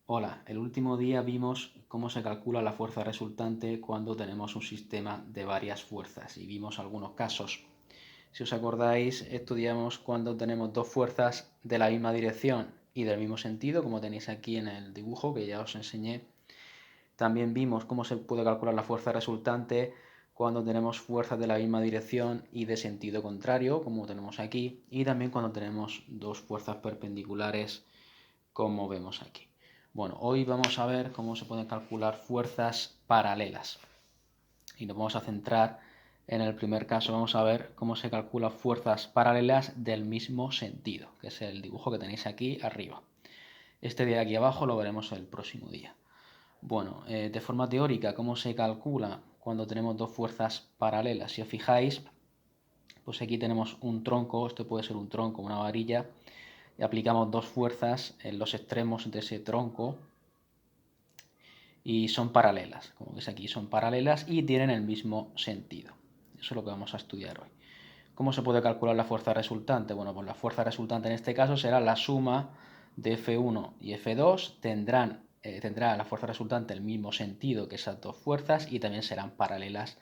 Hola, el último día vimos cómo se calcula la fuerza resultante cuando tenemos un sistema de varias fuerzas y vimos algunos casos. Si os acordáis, estudiamos cuando tenemos dos fuerzas de la misma dirección y del mismo sentido, como tenéis aquí en el dibujo que ya os enseñé. También vimos cómo se puede calcular la fuerza resultante cuando tenemos fuerzas de la misma dirección y de sentido contrario, como tenemos aquí, y también cuando tenemos dos fuerzas perpendiculares, como vemos aquí. Bueno, hoy vamos a ver cómo se pueden calcular fuerzas paralelas. Y nos vamos a centrar en el primer caso. Vamos a ver cómo se calculan fuerzas paralelas del mismo sentido, que es el dibujo que tenéis aquí arriba. Este de aquí abajo lo veremos el próximo día. Bueno, de forma teórica, ¿cómo se calcula cuando tenemos dos fuerzas paralelas? Si os fijáis, pues aquí tenemos un tronco, esto puede ser un tronco, una varilla, y aplicamos dos fuerzas en los extremos de ese tronco y son paralelas, como veis aquí son paralelas y tienen el mismo sentido. Eso es lo que vamos a estudiar hoy. ¿Cómo se puede calcular la fuerza resultante? Bueno, pues la fuerza resultante en este caso será la suma de F1 y F2, tendrá la fuerza resultante el mismo sentido que esas dos fuerzas y también serán paralelas.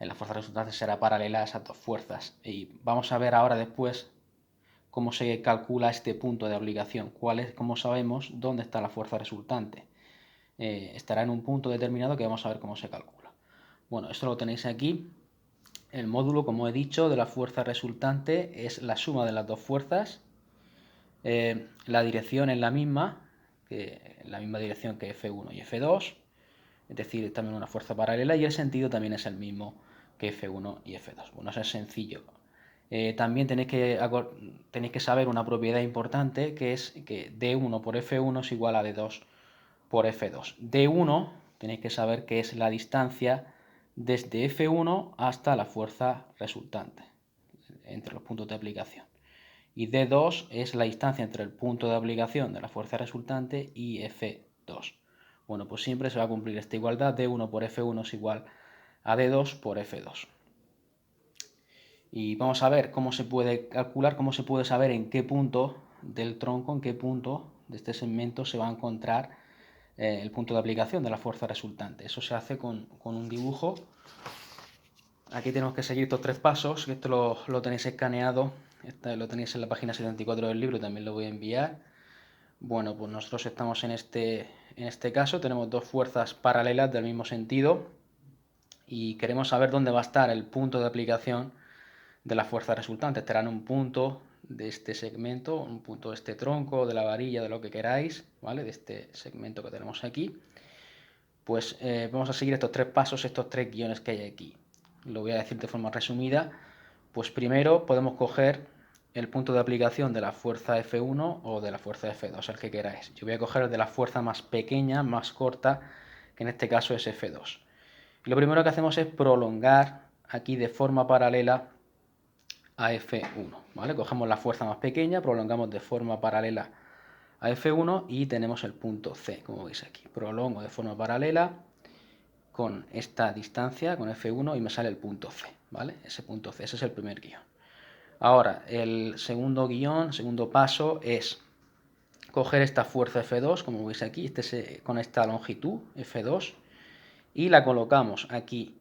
La fuerza resultante será paralela a esas dos fuerzas. Y vamos a ver ahora después cómo se calcula este punto de aplicación, cómo sabemos dónde está la fuerza resultante. Estará en un punto determinado que vamos a ver cómo se calcula. Bueno, esto lo tenéis aquí. El módulo, como he dicho, de la fuerza resultante es la suma de las dos fuerzas. La dirección es la misma dirección que F1 y F2, es decir, también una fuerza paralela, y el sentido también es el mismo que F1 y F2. Bueno, eso es sencillo. También tenéis que saber una propiedad importante, que es que D1 por F1 es igual a D2 por F2. D1 tenéis que saber que es la distancia desde F1 hasta la fuerza resultante, entre los puntos de aplicación. Y D2 es la distancia entre el punto de aplicación de la fuerza resultante y F2. Bueno, pues siempre se va a cumplir esta igualdad. D1 por F1 es igual a D2 por F2. Y vamos a ver cómo se puede calcular, cómo se puede saber en qué punto del tronco, en qué punto de este segmento se va a encontrar el punto de aplicación de la fuerza resultante. Eso se hace con un dibujo. Aquí tenemos que seguir estos tres pasos, que esto lo tenéis escaneado, lo tenéis en la página 74 del libro, también lo voy a enviar. Bueno, pues nosotros estamos en este caso, tenemos dos fuerzas paralelas del mismo sentido y queremos saber dónde va a estar el punto de aplicación de la fuerza resultante. Estará en un punto de este segmento, un punto de este tronco, de la varilla, de lo que queráis, ¿vale? De este segmento que tenemos aquí. Pues vamos a seguir estos tres pasos, estos tres guiones que hay aquí. Lo voy a decir de forma resumida. Pues primero podemos coger el punto de aplicación de la fuerza F1 o de la fuerza F2, el que queráis. Yo voy a coger el de la fuerza más pequeña, más corta, que en este caso es F2. Y lo primero que hacemos es prolongar aquí de forma paralela a F1, ¿vale? Cogemos la fuerza más pequeña, prolongamos de forma paralela a F1 y tenemos el punto C, como veis aquí. Prolongo de forma paralela con esta distancia, con F1, y me sale el punto C, ¿vale? Ese punto C, ese es el primer guión. Ahora, el segundo guión, segundo paso es coger esta fuerza F2, como veis aquí, con esta longitud F2, y la colocamos aquí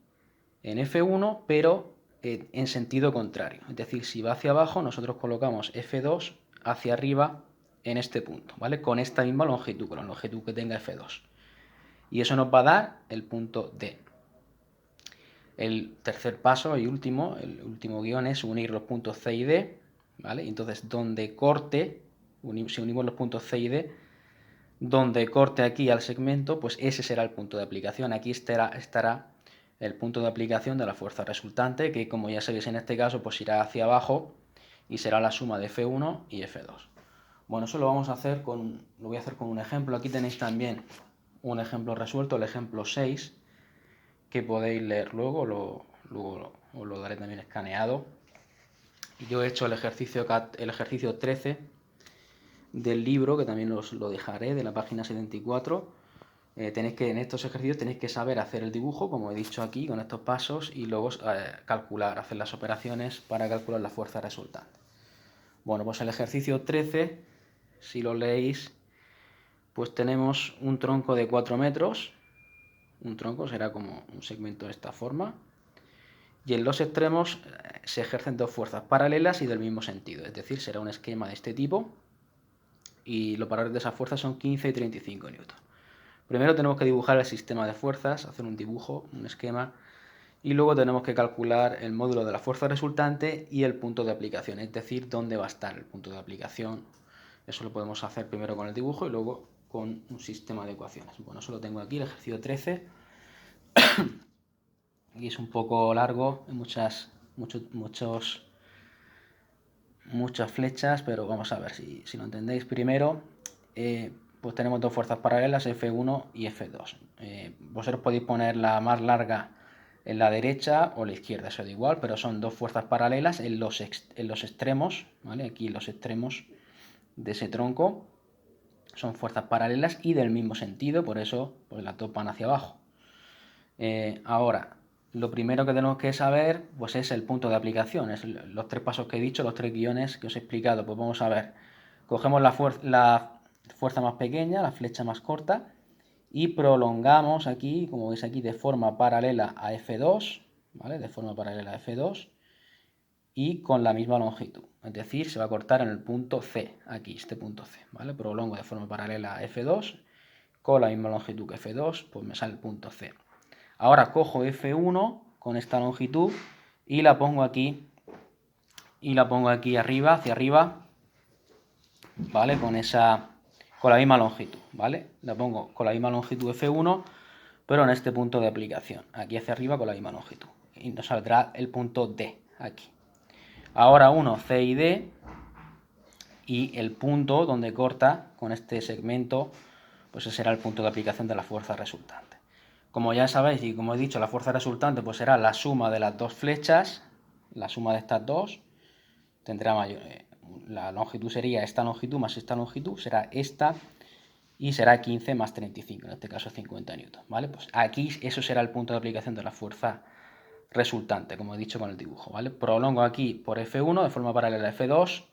en F1, pero en sentido contrario. Es decir, si va hacia abajo, nosotros colocamos F2 hacia arriba en este punto, ¿vale? Con esta misma longitud, con la longitud que tenga F2. Y eso nos va a dar el punto D. El tercer paso y último, el último guión es unir los puntos C y D, ¿vale? Entonces, donde corte, si unimos los puntos C y D, donde corte aquí al segmento, pues ese será el punto de aplicación. Aquí estará el punto de aplicación de la fuerza resultante, que como ya sabéis en este caso, pues irá hacia abajo y será la suma de F1 y F2. Bueno, eso lo vamos a hacer lo voy a hacer con un ejemplo. Aquí tenéis también un ejemplo resuelto, el ejemplo 6, que podéis leer luego os lo daré también escaneado. Yo he hecho el ejercicio 13 del libro, que también os lo dejaré, de la página 74. En estos ejercicios tenéis que saber hacer el dibujo, como he dicho aquí, con estos pasos, y luego hacer las operaciones para calcular la fuerza resultante. Bueno, pues el ejercicio 13, si lo leéis, pues tenemos un tronco de 4 metros. Un tronco será como un segmento de esta forma. Y en los extremos se ejercen dos fuerzas paralelas y del mismo sentido. Es decir, será un esquema de este tipo. Y los valores de esas fuerzas son 15 y 35 newton. Primero tenemos que dibujar el sistema de fuerzas, hacer un dibujo, un esquema. Y luego tenemos que calcular el módulo de la fuerza resultante y el punto de aplicación. Es decir, dónde va a estar el punto de aplicación. Eso lo podemos hacer primero con el dibujo y luego con un sistema de ecuaciones. Bueno, eso lo tengo aquí, el ejercicio 13. Aquí es un poco largo, hay muchas flechas, pero vamos a ver si lo entendéis. Primero, pues tenemos dos fuerzas paralelas, F1 y F2. Vosotros podéis poner la más larga en la derecha o la izquierda, eso da igual, pero son dos fuerzas paralelas en los extremos, ¿vale? Aquí los extremos de ese tronco son fuerzas paralelas y del mismo sentido, por eso pues las dos van hacia abajo. Ahora, lo primero que tenemos que saber pues es el punto de aplicación, es los tres pasos que he dicho, los tres guiones que os he explicado. Pues vamos a ver, cogemos la fuerza más pequeña, la flecha más corta, y prolongamos aquí, como veis aquí, de forma paralela a F2, ¿vale? De forma paralela a F2 y con la misma longitud. Es decir, se va a cortar en el punto C, aquí, este punto C, ¿vale? Prolongo de forma paralela a F2 con la misma longitud que F2, pues me sale el punto C. Ahora cojo F1 con esta longitud y la pongo aquí arriba, hacia arriba, ¿vale? Con la misma longitud, ¿vale? La pongo con la misma longitud F1, pero en este punto de aplicación, aquí hacia arriba con la misma longitud. Y nos saldrá el punto D, aquí. Ahora uno C y D, y el punto donde corta con este segmento, pues ese será el punto de aplicación de la fuerza resultante. Como ya sabéis y como he dicho, la fuerza resultante pues será la suma de las dos flechas, la suma de estas dos, tendrá la longitud sería esta longitud más esta longitud, será esta y será 15 más 35, en este caso 50 newton, ¿vale? Pues aquí eso será el punto de aplicación de la fuerza resultante, como he dicho con el dibujo, ¿vale? Prolongo aquí por F1 de forma paralela a F2,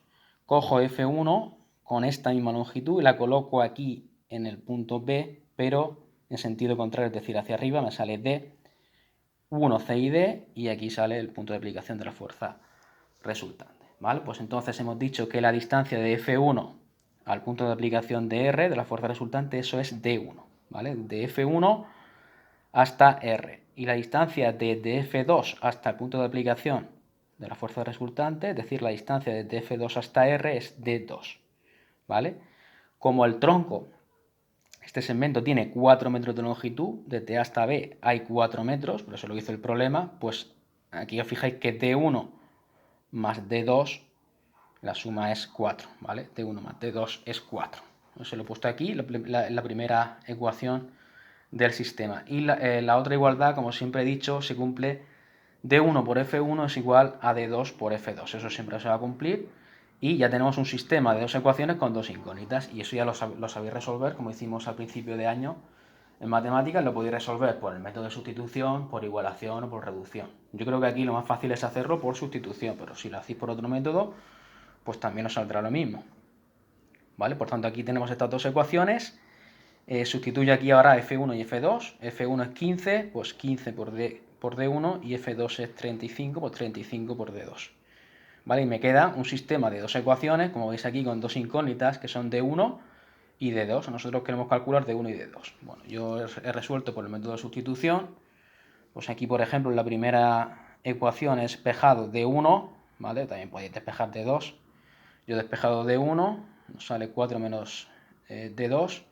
cojo F1 con esta misma longitud y la coloco aquí en el punto B, pero en sentido contrario, es decir, hacia arriba, me sale D, 1, C y D, y aquí sale el punto de aplicación de la fuerza resultante, ¿vale? Pues entonces hemos dicho que la distancia de F1 al punto de aplicación de R, de la fuerza resultante, eso es D1, ¿vale? De F1 hasta R. Y la distancia desde F2 hasta el punto de aplicación de la fuerza resultante, es decir, la distancia desde F2 hasta R es D2, ¿vale? Como el tronco, este segmento tiene 4 metros de longitud, desde A hasta B hay 4 metros, por eso lo hizo el problema, pues aquí os fijáis que D1 más D2, la suma es 4, ¿vale? D1 más D2 es 4. Os lo he puesto aquí, la primera ecuación del sistema. Y la otra igualdad, como siempre he dicho, se cumple D1 por F1 es igual a D2 por F2. Eso siempre se va a cumplir. Y ya tenemos un sistema de dos ecuaciones con dos incógnitas. Y eso ya lo sabéis resolver, como hicimos al principio de año en matemáticas. Lo podéis resolver por el método de sustitución, por igualación o por reducción. Yo creo que aquí lo más fácil es hacerlo por sustitución, pero si lo hacéis por otro método, pues también os saldrá lo mismo, ¿vale? Por tanto, aquí tenemos estas dos ecuaciones. Sustituyo aquí ahora F1 y F2. F1 es 15, pues 15 por D1 y F2 es 35, pues 35 por D2. ¿Vale? Y me queda un sistema de dos ecuaciones, como veis aquí, con dos incógnitas, que son D1 y D2. Nosotros queremos calcular D1 y D2. Bueno, yo he resuelto por el método de sustitución. Pues aquí, por ejemplo, en la primera ecuación he despejado D1, ¿vale? También podéis despejar D2. Yo he despejado D1, nos sale 4 menos D2,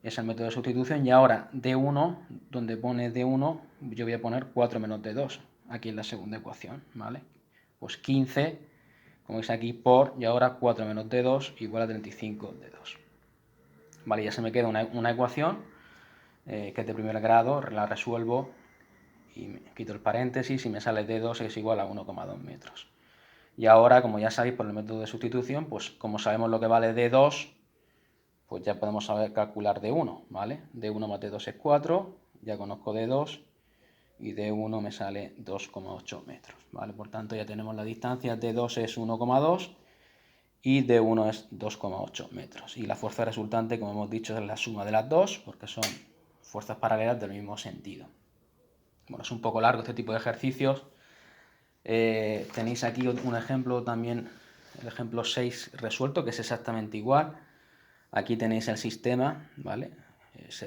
es el método de sustitución, y ahora D1, donde pone D1, yo voy a poner 4 menos D2, aquí en la segunda ecuación, ¿vale? Pues 15, como veis aquí, por, y ahora 4 menos D2 igual a 35 D2. Vale, ya se me queda una ecuación que es de primer grado, la resuelvo y me quito el paréntesis y me sale D2 es igual a 1,2 metros. Y ahora, como ya sabéis por el método de sustitución, pues como sabemos lo que vale D2, pues ya podemos saber calcular D1, ¿vale? D1 más D2 es 4, ya conozco D2 y D1 me sale 2,8 metros, ¿vale? Por tanto ya tenemos la distancia, D2 es 1,2 y D1 es 2,8 metros. Y la fuerza resultante, como hemos dicho, es la suma de las dos, porque son fuerzas paralelas del mismo sentido. Bueno, es un poco largo este tipo de ejercicios. Tenéis aquí un ejemplo también, el ejemplo 6 resuelto, que es exactamente igual. Aquí tenéis el sistema, ¿vale?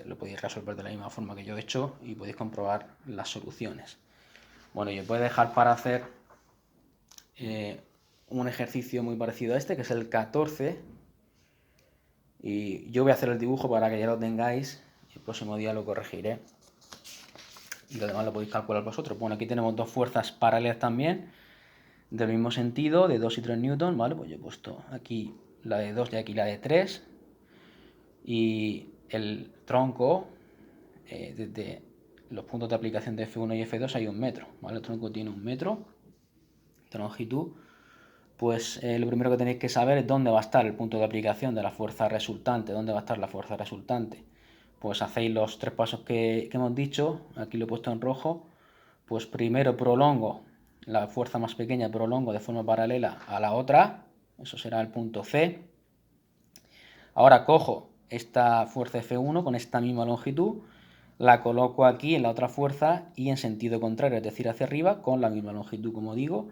Lo podéis resolver de la misma forma que yo he hecho y podéis comprobar las soluciones. Bueno, y os voy a dejar para hacer un ejercicio muy parecido a este, que es el 14. Y yo voy a hacer el dibujo para que ya lo tengáis. El próximo día lo corregiré. Y lo demás lo podéis calcular vosotros. Bueno, aquí tenemos dos fuerzas paralelas también, del mismo sentido, de 2 y 3 newton, ¿vale? Pues yo he puesto aquí la de 2 y aquí la de 3. Y el tronco, desde los puntos de aplicación de F1 y F2 hay 1 metro, ¿vale? El tronco tiene 1 metro de longitud. Pues lo primero que tenéis que saber es dónde va a estar el punto de aplicación de la fuerza resultante. ¿Dónde va a estar la fuerza resultante? Pues hacéis los 3 pasos que hemos dicho, aquí lo he puesto en rojo. Pues primero prolongo la fuerza más pequeña, prolongo de forma paralela a la otra, eso será el punto C. Ahora cojo esta fuerza F1 con esta misma longitud, la coloco aquí en la otra fuerza y en sentido contrario, es decir, hacia arriba, con la misma longitud, como digo,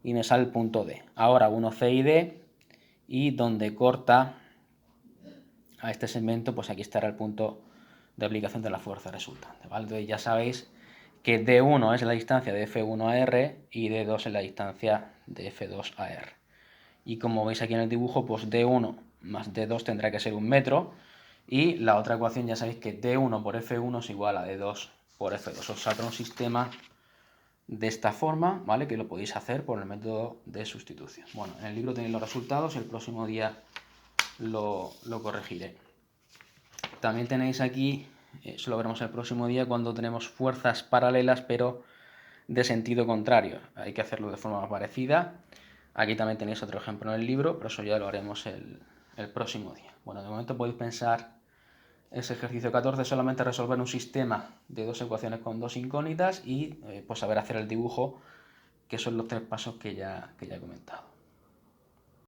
y me sale el punto D. Ahora uno C y D, y donde corta a este segmento, pues aquí estará el punto de aplicación de la fuerza resultante, ¿vale? Entonces ya sabéis que D1 es la distancia de F1 a R y D2 es la distancia de F2 a R. Y como veis aquí en el dibujo, pues D1 más D2 tendrá que ser 1 metro, y la otra ecuación ya sabéis que D1 por F1 es igual a D2 por F2. Os saldrá un sistema de esta forma, ¿vale? Que lo podéis hacer por el método de sustitución. Bueno, en el libro tenéis los resultados y el próximo día lo corregiré. También tenéis aquí, eso lo veremos el próximo día, cuando tenemos fuerzas paralelas pero de sentido contrario. Hay que hacerlo de forma parecida. Aquí también tenéis otro ejemplo en el libro, pero eso ya lo haremos el próximo día. Bueno, de momento podéis pensar ese ejercicio 14 solamente resolver un sistema de dos ecuaciones con dos incógnitas y pues saber hacer el dibujo, que son los 3 pasos que ya he comentado.